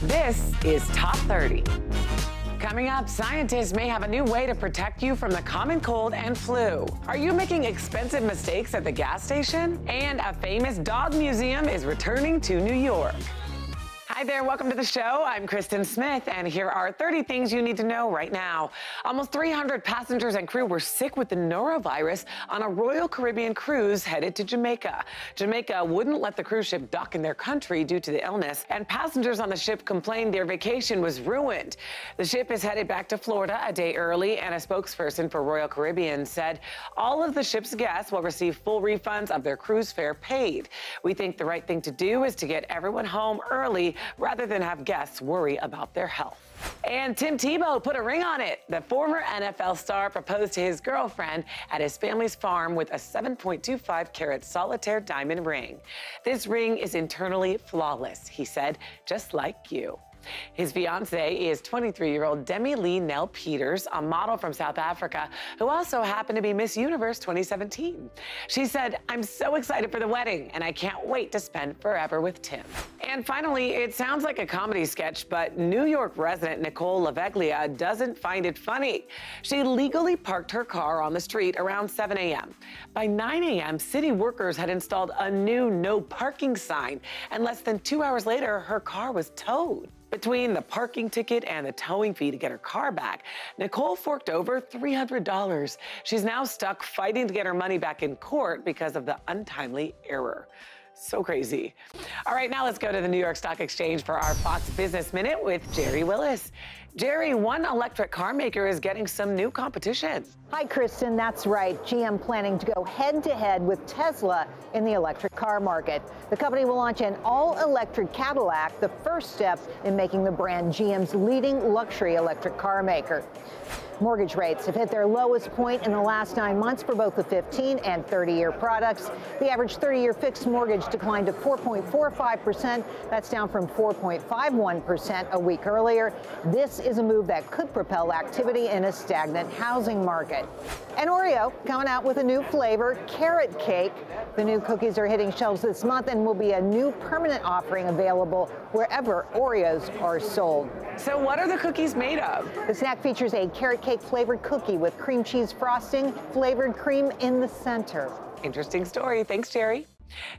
This is Top 30. Coming up, scientists may have a new way to protect you from the common cold and flu. Are you making expensive mistakes at the gas station? And a famous dog museum is returning to New York. Hi there, welcome to the show. I'm Kristen Smith, and here are 30 things you need to know right now. Almost 300 passengers and crew were sick with the norovirus on a Royal Caribbean cruise headed to Jamaica. Jamaica wouldn't let the cruise ship dock in their country due to the illness, and passengers on the ship complained their vacation was ruined. The ship is headed back to Florida a day early, and a spokesperson for Royal Caribbean said all of the ship's guests will receive full refunds of their cruise fare paid. We think the right thing to do is to get everyone home early rather than have guests worry about their health. And Tim Tebow put a ring on it. The former NFL star proposed to his girlfriend at his family's farm with a 7.25-carat solitaire diamond ring. This ring is internally flawless, he said, just like you. His fiancée is 23-year-old Demi Lee Nell Peters, a model from South Africa who also happened to be Miss Universe 2017. She said, "I'm so excited for the wedding, and I can't wait to spend forever with Tim." And finally, it sounds like a comedy sketch, but New York resident Nicole LaVeglia doesn't find it funny. She legally parked her car on the street around 7 a.m. By 9 a.m., city workers had installed a new no parking sign, and less than 2 hours later, her car was towed. Between the parking ticket and the towing fee to get her car back, Nicole forked over $300. She's now stuck fighting to get her money back in court because of the untimely error. So crazy. All right, now let's go to the New York Stock Exchange for our Fox Business Minute with Jerry Willis. Jerry, one electric car maker is getting some new competition. Hi, Kristen. That's right. GM planning to go head-to-head with Tesla in the electric car market. The company will launch an all-electric Cadillac, the first step in making the brand GM's leading luxury electric car maker. Mortgage rates have hit their lowest point in the last 9 months for both the 15 and 30-year products. The average 30-year fixed mortgage declined to 4.45%. That's down from 4.51% a week earlier. This is a move that could propel activity in a stagnant housing market. And Oreo coming out with a new flavor, carrot cake. The new cookies are hitting shelves this month and will be a new permanent offering available wherever Oreos are sold. So what are the cookies made of? The snack features a carrot cake flavored cookie with cream cheese frosting, flavored cream in the center. Interesting story. Thanks, Jerry.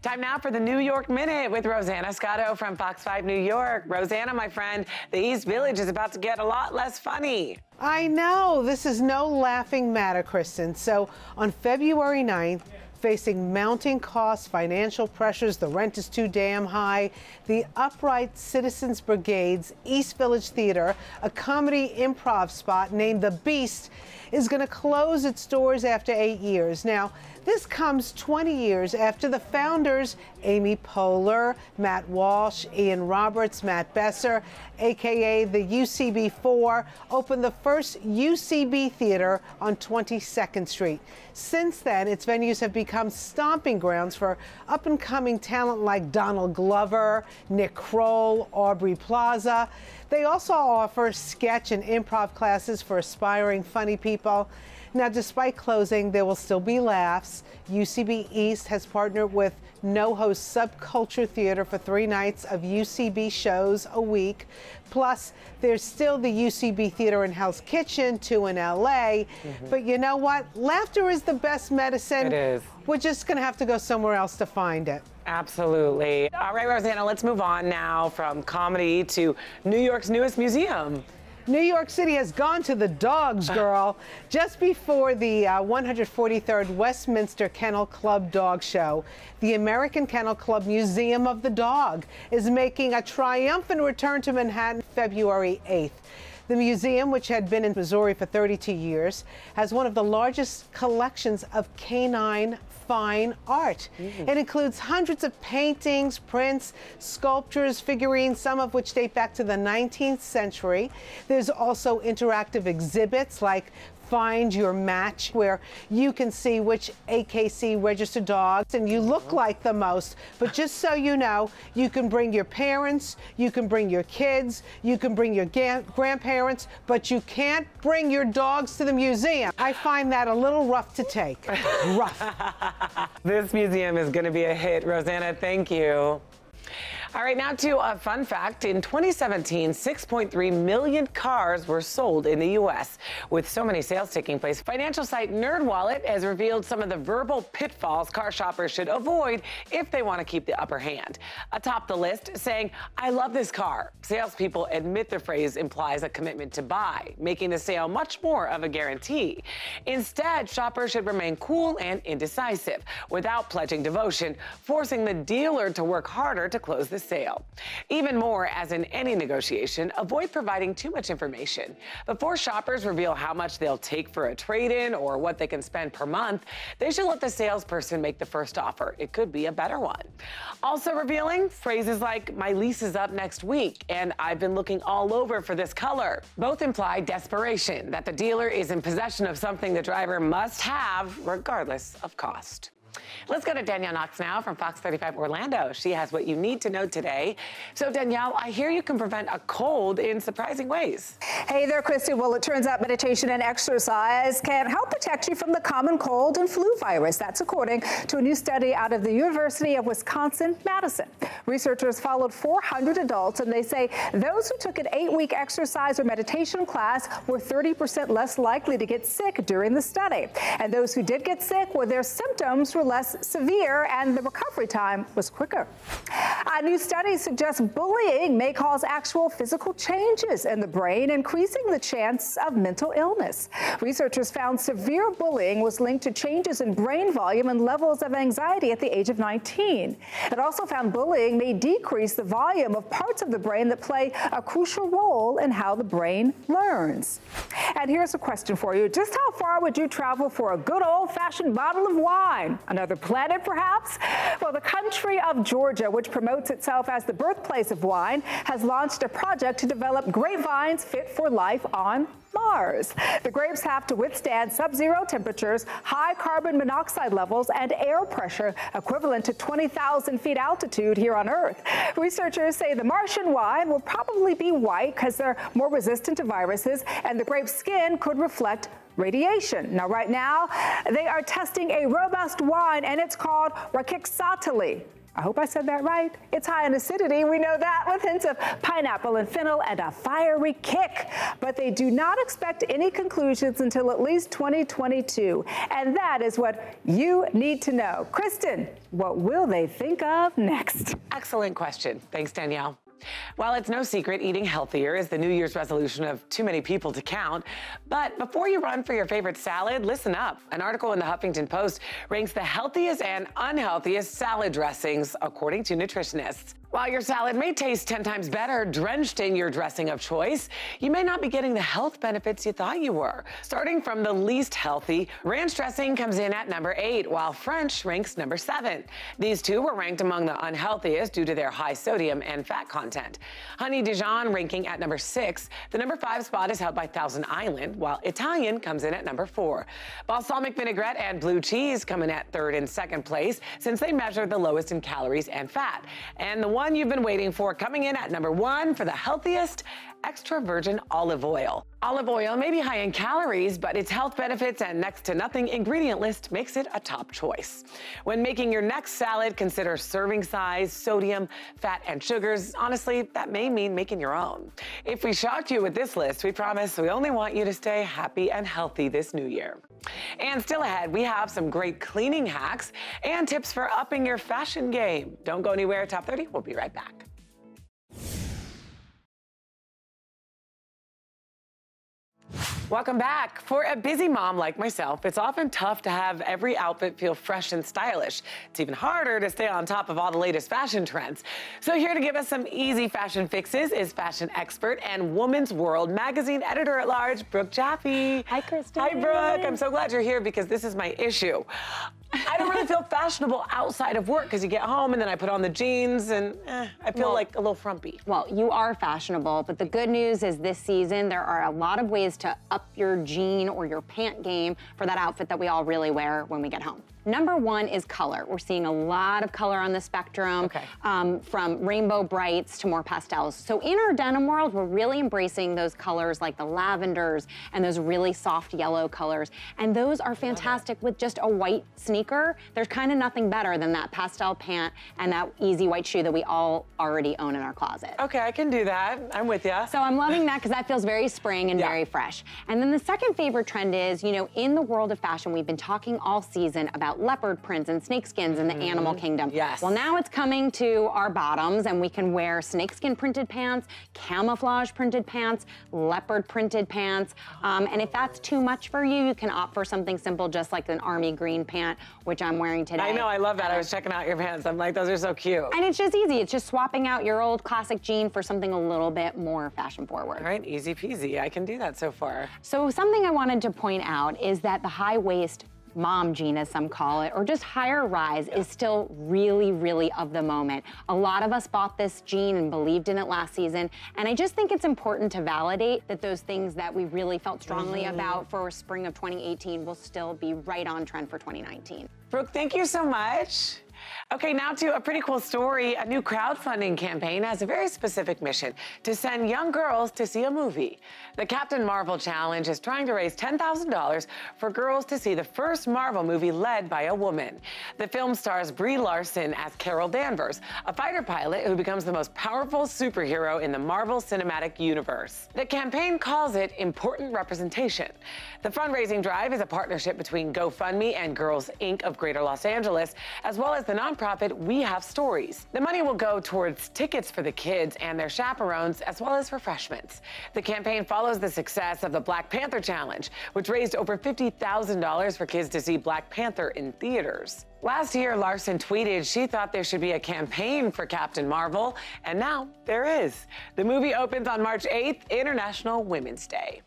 Time now for the New York Minute with Rosanna Scotto from Fox 5 New York. Rosanna, my friend, the East Village is about to get a lot less funny. I know. This is no laughing matter, Kristen. So on February 9th, facing mounting costs, financial pressures, the rent is too damn high, the Upright Citizens Brigade's East Village Theater, a comedy improv spot named The Beast, is going to close its doors after 8 years. Now, this comes 20 years after the founders, Amy Poehler, Matt Walsh, Ian Roberts, Matt Besser, a.k.a. the UCB4, opened the first UCB theater on 22nd Street. Since then, its venues have become stomping grounds for up-and-coming talent like Donald Glover, Nick Kroll, Aubrey Plaza. They also offer sketch and improv classes for aspiring funny people. Now, despite closing, there will still be laughs. UCB East has partnered with NoHo Subculture Theater for 3 nights of UCB shows a week. Plus, there's still the UCB Theater in Hell's Kitchen, 2 in LA. But you know what? Laughter is the best medicine. It is. We're just going to have to go somewhere else to find it. Absolutely. All right, Rosanna, let's move on now from comedy to New York's newest museum. New York City has gone to the dogs, girl. Just before the 143rd Westminster Kennel Club Dog Show, the American Kennel Club Museum of the Dog is making a triumphant return to Manhattan February 8th. The museum, which had been in Missouri for 32 years, has one of the largest collections of canine fine art. It includes hundreds of paintings, prints, sculptures, figurines, some of which date back to the 19th century. There's also interactive exhibits like Find Your Match, where you can see which AKC registered dogs and you look like the most. But just so you know, you can bring your parents, you can bring your kids, you can bring your grandparents, but you can't bring your dogs to the museum. I find that a little rough to take. Rough. This museum is going to be a hit. Rosanna, thank you. All right, now to a fun fact. In 2017, 6.3 million cars were sold in the U.S. With so many sales taking place, financial site NerdWallet has revealed some of the verbal pitfalls car shoppers should avoid if they want to keep the upper hand. Atop the list, saying, "I love this car." Salespeople admit the phrase implies a commitment to buy, making the sale much more of a guarantee. Instead, shoppers should remain cool and indecisive without pledging devotion, forcing the dealer to work harder to close the sale. Even more, as in any negotiation, avoid providing too much information. Before shoppers reveal how much they'll take for a trade-in or what they can spend per month, they should let the salesperson make the first offer. It could be a better one. Also revealing phrases like, "My lease is up next week," and "I've been looking all over for this color." Both imply desperation, that the dealer is in possession of something the driver must have regardless of cost. Let's go to Danielle Knox now from Fox 35 Orlando. She has what you need to know today. So Danielle, I hear you can prevent a cold in surprising ways. Hey there, Christy. Well, it turns out meditation and exercise can help protect you from the common cold and flu virus. That's according to a new study out of the University of Wisconsin-Madison. Researchers followed 400 adults, and they say those who took an 8-week exercise or meditation class were 30% less likely to get sick during the study. And those who did get sick, well, their symptoms were less severe and the recovery time was quicker. A new study suggests bullying may cause actual physical changes in the brain, increasing the chance of mental illness. Researchers found severe bullying was linked to changes in brain volume and levels of anxiety at the age of 19. It also found bullying may decrease the volume of parts of the brain that play a crucial role in how the brain learns. And here's a question for you. Just how far would you travel for a good old-fashioned bottle of wine? Another planet, perhaps? Well, the country of Georgia, which promotes itself as the birthplace of wine, has launched a project to develop grapevines fit for life on Mars. The grapes have to withstand sub-zero temperatures, high carbon monoxide levels, and air pressure equivalent to 20,000 feet altitude here on Earth. Researchers say the Martian wine will probably be white because they're more resistant to viruses, and the grape skin could reflect radiation. Now, right now, they are testing a robust wine, and it's called Rakixatali. I hope I said that right. It's high in acidity, we know that, with hints of pineapple and fennel and a fiery kick. But they do not expect any conclusions until at least 2022. And that is what you need to know. Kristen, what will they think of next? Excellent question. Thanks, Danielle. Well, it's no secret eating healthier is the New Year's resolution of too many people to count. But before you run for your favorite salad, listen up. An article in the Huffington Post ranks the healthiest and unhealthiest salad dressings, according to nutritionists. While your salad may taste 10 times better drenched in your dressing of choice, you may not be getting the health benefits you thought you were. Starting from the least healthy, ranch dressing comes in at number 8, while French ranks number 7. These two were ranked among the unhealthiest due to their high sodium and fat content. Honey Dijon ranking at number 6. The number 5 spot is held by Thousand Island, while Italian comes in at number 4. Balsamic vinaigrette and blue cheese come in at 3rd and 2nd place, since they measure the lowest in calories and fat. And the one you've been waiting for, coming in at number 1 for the healthiest, extra virgin olive oil. Olive oil may be high in calories, but its health benefits and next to nothing ingredient list makes it a top choice. When making your next salad, consider serving size, sodium, fat, and sugars. Honestly, that may mean making your own. If we shocked you with this list, we promise we only want you to stay happy and healthy this new year. And still ahead, we have some great cleaning hacks and tips for upping your fashion game. Don't go anywhere. Top 30, we'll be right back. Welcome back. For a busy mom like myself, it's often tough to have every outfit feel fresh and stylish. It's even harder to stay on top of all the latest fashion trends. So here to give us some easy fashion fixes is fashion expert and Woman's World magazine editor-at-large, Brooke Jaffe. Hi, Kristen. Hi, Brooke. I'm so glad you're here because this is my issue. I don't really feel fashionable outside of work because you get home and then I put on the jeans and I feel like a little frumpy. Well, you are fashionable, but the good news is this season there are a lot of ways to up your jean or your pant game for that outfit that we all really wear when we get home. Number one is color. We're seeing a lot of color on the spectrum, from rainbow brights to more pastels. So in our denim world, we're really embracing those colors like the lavenders and those really soft yellow colors. And those are fantastic with just a white sneaker. There's kind of nothing better than that pastel pant and that easy white shoe that we all already own in our closet. Okay, I can do that. I'm with you. So I'm loving that because that feels very spring and very fresh. And then the second favorite trend is, you know, in the world of fashion, we've been talking all season about leopard prints and snakeskins in the animal kingdom. Yes. Well, now it's coming to our bottoms, and we can wear snakeskin printed pants, camouflage printed pants, leopard printed pants. And if that's too much for you, you can opt for something simple, just like an army green pant, which I'm wearing today. I know, I love that. I was checking out your pants. I'm like, those are so cute. And it's just easy. It's just swapping out your old classic jean for something a little bit more fashion forward. All right, easy peasy. I can do that so far. So something I wanted to point out is that the high waist mom jean, as some call it, or just higher rise, is still really, really of the moment. A lot of us bought this jean and believed in it last season, and I just think it's important to validate that those things that we really felt strongly about for spring of 2018 will still be right on trend for 2019. Brooke, thank you so much. Okay, now to a pretty cool story. A new crowdfunding campaign has a very specific mission: to send young girls to see a movie. The Captain Marvel Challenge is trying to raise $10,000 for girls to see the first Marvel movie led by a woman. The film stars Brie Larson as Carol Danvers, a fighter pilot who becomes the most powerful superhero in the Marvel Cinematic Universe. The campaign calls it Important Representation. The fundraising drive is a partnership between GoFundMe and Girls Inc. of Greater Los Angeles, as well as the nonprofit We Have Stories. The money will go towards tickets for the kids and their chaperones, as well as refreshments. The campaign follows the success of the Black Panther Challenge, which raised over $50,000 for kids to see Black Panther in theaters. Last year, Larson tweeted she thought there should be a campaign for Captain Marvel, and now there is. The movie opens on March 8th, International Women's Day.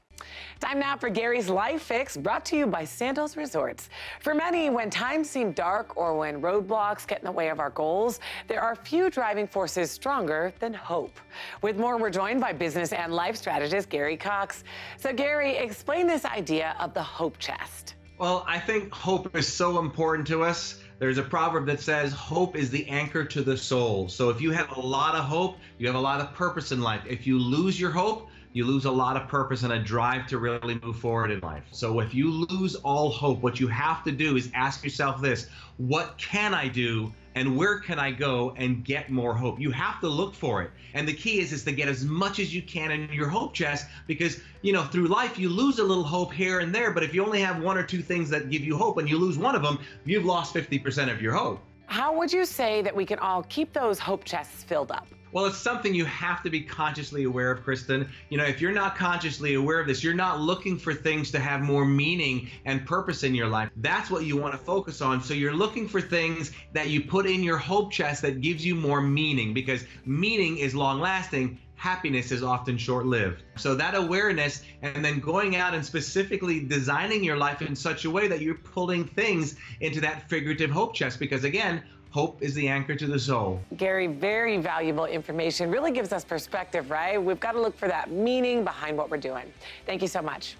Time now for Gary's Life Fix, brought to you by Sandals Resorts. For many, when times seem dark or when roadblocks get in the way of our goals, there are few driving forces stronger than hope. With more, we're joined by business and life strategist Gary Cox. So Gary, explain this idea of the hope chest. Well, I think hope is so important to us. There's a proverb that says hope is the anchor to the soul. So if you have a lot of hope, you have a lot of purpose in life. If you lose your hope, you lose a lot of purpose and a drive to really move forward in life. So if you lose all hope, what you have to do is ask yourself this: what can I do and where can I go and get more hope? You have to look for it. And the key is to get as much as you can in your hope chest, because, you know, through life, you lose a little hope here and there, but if you only have one or two things that give you hope and you lose one of them, you've lost 50% of your hope. How would you say that we can all keep those hope chests filled up? Well, it's something you have to be consciously aware of, Kristen. You know, if you're not consciously aware of this, you're not looking for things to have more meaning and purpose in your life. That's what you want to focus on. So you're looking for things that you put in your hope chest that gives you more meaning, because meaning is long lasting. Happiness is often short-lived. So that awareness, and then going out and specifically designing your life in such a way that you're pulling things into that figurative hope chest, because again, hope is the anchor to the soul. Gary, very valuable information. Really gives us perspective, right? We've got to look for that meaning behind what we're doing. Thank you so much.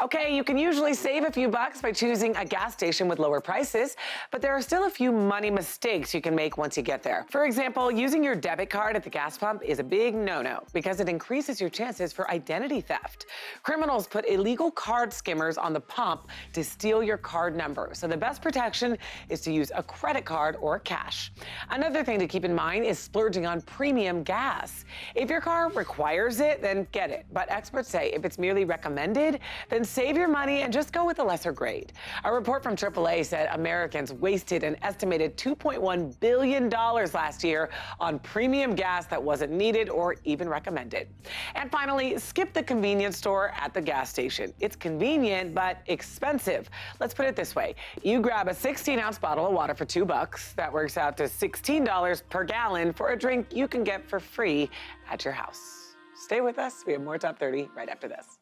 Okay, you can usually save a few bucks by choosing a gas station with lower prices, but there are still a few money mistakes you can make once you get there. For example, using your debit card at the gas pump is a big no-no because it increases your chances for identity theft. Criminals put illegal card skimmers on the pump to steal your card number, so the best protection is to use a credit card or cash. Another thing to keep in mind is splurging on premium gas. If your car requires it, then get it, but experts say if it's merely recommended, then save your money and just go with a lesser grade. A report from AAA said Americans wasted an estimated $2.1 billion last year on premium gas that wasn't needed or even recommended. And finally, skip the convenience store at the gas station. It's convenient, but expensive. Let's put it this way. You grab a 16-ounce bottle of water for $2. That works out to $16 per gallon for a drink you can get for free at your house. Stay with us. We have more Top 30 right after this.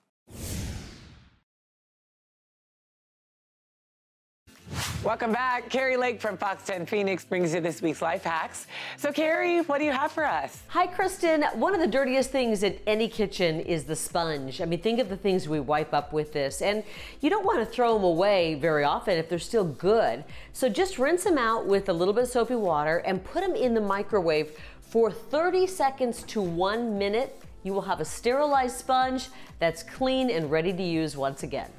Welcome back. Carrie Lake from Fox 10 Phoenix brings you this week's life hacks. So Carrie, what do you have for us? Hi, Kristen. One of the dirtiest things in any kitchen is the sponge. I mean, think of the things we wipe up with this. And you don't want to throw them away very often if they're still good. So just rinse them out with a little bit of soapy water and put them in the microwave for 30 seconds to 1 minute. You will have a sterilized sponge that's clean and ready to use once again.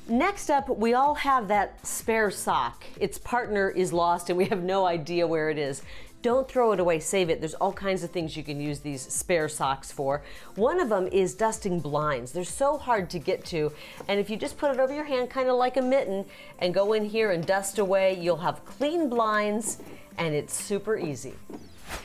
Next up, we all have that spare sock. Its partner is lost and we have no idea where it is. Don't throw it away, save it. There's all kinds of things you can use these spare socks for. One of them is dusting blinds. They're so hard to get to, and if you just put it over your hand, kind of like a mitten, and go in here and dust away, you'll have clean blinds, and it's super easy.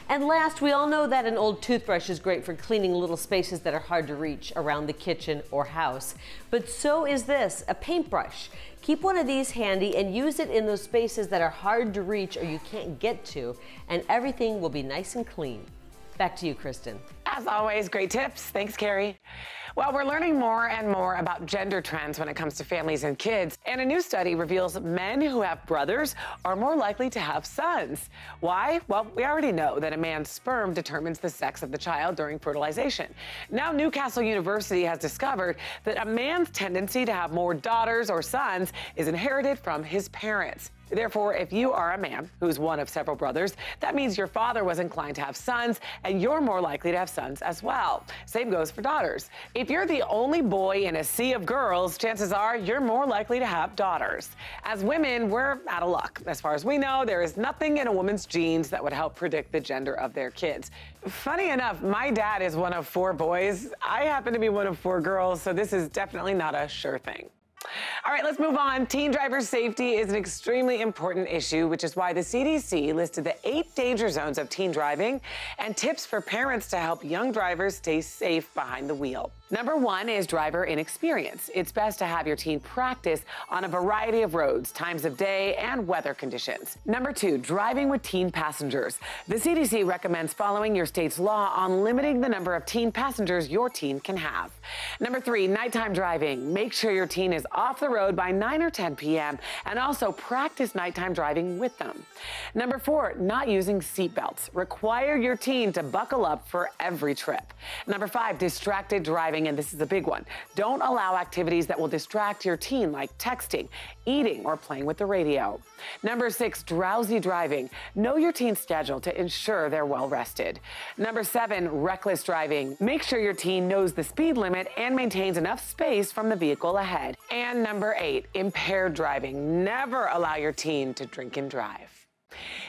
And last, we all know that an old toothbrush is great for cleaning little spaces that are hard to reach around the kitchen or house. But so is this, a paintbrush. Keep one of these handy and use it in those spaces that are hard to reach or you can't get to, and everything will be nice and clean. Back to you, Kristen. As always, great tips. Thanks, Carrie. Well, we're learning more and more about gender trends when it comes to families and kids, and a new study reveals men who have brothers are more likely to have sons. Why? Well, we already know that a man's sperm determines the sex of the child during fertilization. Now, Newcastle University has discovered that a man's tendency to have more daughters or sons is inherited from his parents. Therefore, if you are a man who's one of several brothers, that means your father was inclined to have sons, and you're more likely to have sons as well. Same goes for daughters. If you're the only boy in a sea of girls, chances are you're more likely to have daughters. As women, we're out of luck. As far as we know, there is nothing in a woman's genes that would help predict the gender of their kids. Funny enough, my dad is one of 4 boys. I happen to be one of 4 girls, so this is definitely not a sure thing. All right, let's move on. Teen driver safety is an extremely important issue, which is why the CDC listed the 8 danger zones of teen driving and tips for parents to help young drivers stay safe behind the wheel. Number 1 is driver inexperience. It's best to have your teen practice on a variety of roads, times of day, and weather conditions. Number 2, driving with teen passengers. The CDC recommends following your state's law on limiting the number of teen passengers your teen can have. Number 3, nighttime driving. Make sure your teen is off the road by 9 or 10 p.m. and also practice nighttime driving with them. Number 4, not using seatbelts. Require your teen to buckle up for every trip. Number 5, distracted driving, and this is a big one. Don't allow activities that will distract your teen, like texting, eating, or playing with the radio. Number 6, drowsy driving. Know your teen's schedule to ensure they're well rested. Number 7, reckless driving. Make sure your teen knows the speed limit and maintains enough space from the vehicle ahead. And number 8, impaired driving. Never allow your teen to drink and drive.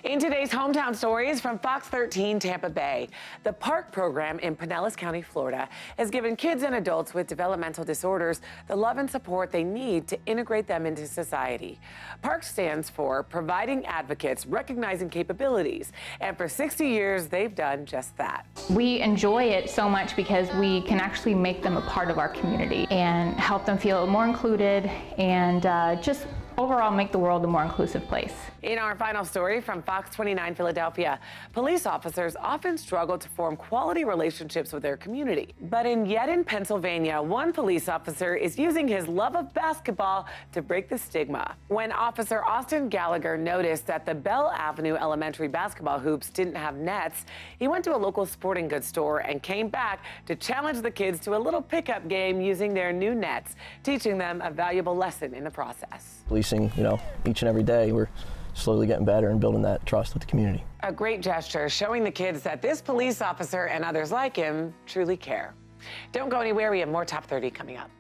In today's hometown stories from Fox 13 Tampa Bay, the PARK program in Pinellas County, Florida, has given kids and adults with developmental disorders the love and support they need to integrate them into society. PARK stands for Providing Advocates Recognizing Capabilities, and for 60 years, they've done just that. We enjoy it so much because we can actually make them a part of our community and help them feel more included and just overall make the world a more inclusive place. In our final story from Fox 29 Philadelphia, police officers often struggle to form quality relationships with their community. But in Pennsylvania, one police officer is using his love of basketball to break the stigma. When Officer Austin Gallagher noticed that the Bell Avenue Elementary basketball hoops didn't have nets, he went to a local sporting goods store and came back to challenge the kids to a little pickup game using their new nets, teaching them a valuable lesson in the process. Policing, each and every day, we're slowly getting better and building that trust with the community. A great gesture showing the kids that this police officer and others like him truly care. Don't go anywhere, we have more Top 30 coming up.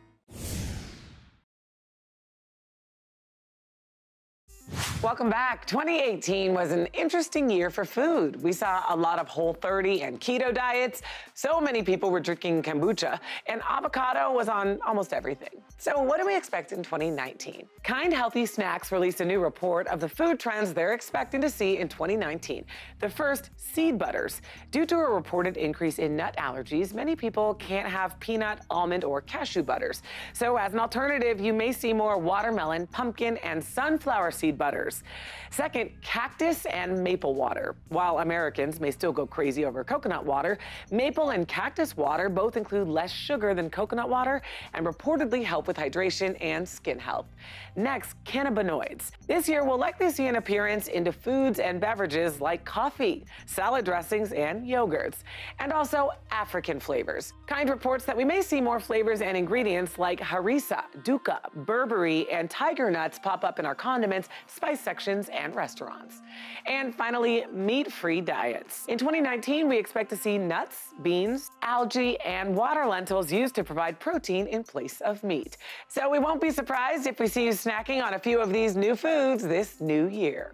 Welcome back. 2018 was an interesting year for food. We saw a lot of Whole30 and keto diets. So many people were drinking kombucha, and avocado was on almost everything. So what do we expect in 2019? Kind Healthy Snacks released a new report of the food trends they're expecting to see in 2019. The first, seed butters. Due to a reported increase in nut allergies, many people can't have peanut, almond, or cashew butters. So as an alternative, you may see more watermelon, pumpkin, and sunflower seed butters. flavors. Second, cactus and maple water. While Americans may still go crazy over coconut water, maple and cactus water both include less sugar than coconut water and reportedly help with hydration and skin health. Next, cannabinoids. This year, we'll likely see an appearance into foods and beverages like coffee, salad dressings, and yogurts, and also African flavors. Kind reports that we may see more flavors and ingredients like harissa, dukkha, Burberry, and tiger nuts pop up in our condiments, spice sections, and restaurants. And finally, meat-free diets. In 2019, we expect to see nuts, beans, algae, and water lentils used to provide protein in place of meat. So we won't be surprised if we see you snacking on a few of these new foods this new year.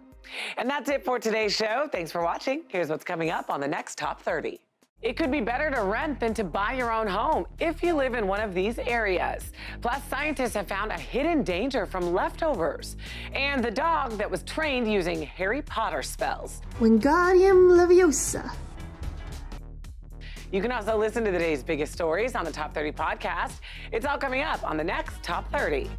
And that's it for today's show. Thanks for watching. Here's what's coming up on the next Top 30. It could be better to rent than to buy your own home if you live in one of these areas. Plus, scientists have found a hidden danger from leftovers. And the dog that was trained using Harry Potter spells. Wingardium Leviosa. You can also listen to today's biggest stories on the Top 30 podcast. It's all coming up on the next Top 30.